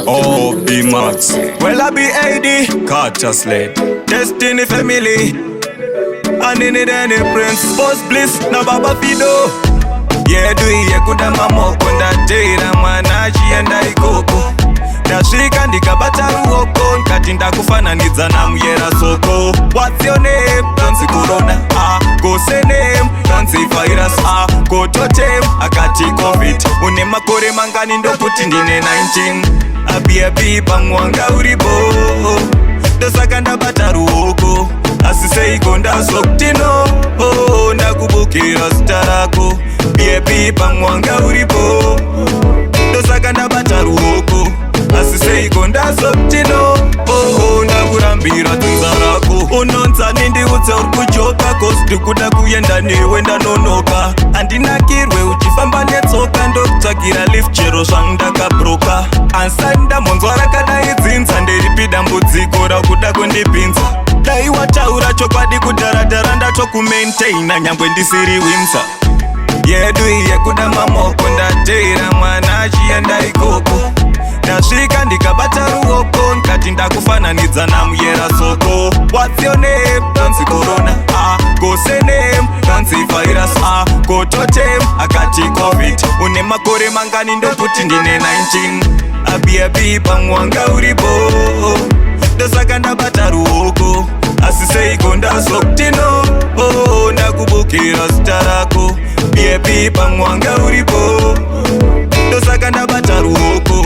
Oh, B-Max. Well, I be AD, Carter Slade, Destiny Family, and in it any Prince, Boss Bliss, na Baba Fido. Yeah, do ye kuda mamo konda tera mwanaji enda ikoko. Ndashika ndikabata ruoko, nkatinda kufananidza na muyera soko. What's your name? Nancy Corona. Go say name, Nancy Virus. Go totem, akati COVID. Une makore mangani ndo kuti ndine 19. Abi pamwanga uribo. Ndosaka ndabata ruoko, asise ikonda soktino. Ndakubukira starako. Abi pamwanga uribo. Ndosaka ndabata ruoko, asise ikonda soktino. Ndakurambira tunzarako. Unonza nindi utse urikujoka, cause ndikuda kuyenda newe ndanonoka. Andinakirwe uchifamba netsoka, ndokutsvagira lift chero zvangu ndakabroka. Ansanda monzwa rakadaidzinza, nderipi dambudziko rakuda kundipinza. Dai wataura chokwadi kudharadhara ndatokumaintaina nyangwe ndisiri wimsa. Yedu yekuda mamoko ndatera mwana achienda ikoko. Ndasvika ndikabata ruoko, nkati ndakufananidza na muyera soko. What's your name? Nancy Corona. Go say name, Nancy Virus. Go totem, akati COVID. Une makore mangani ndokuti ndine 19. Abi pamwanga uribo. Ndosaka ndabata ruoko, asise ikonda soktino. Ndakubukira starako. Abi pamwanga uribo. Ndosaka ndabata ruoko,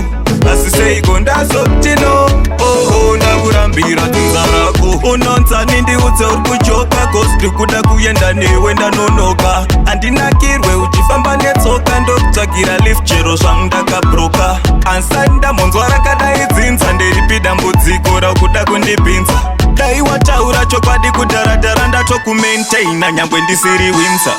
asise ikonda soktino. Ndakurambira tunzarako. Unonza nindi utse urikujoka, cause ndikuda kuyenda newe ndanonoka. Andinakirwe uchifamba netsoka, ndokutsvagira lift chero zvangu ndakabroka. Ansanda monzwa rakadaidzinza, nderipi dambudziko rakuda kundipinza. Dai wataura chokwadi kudharadhara ndatokumaintaina nyangwe ndisiri wimsa.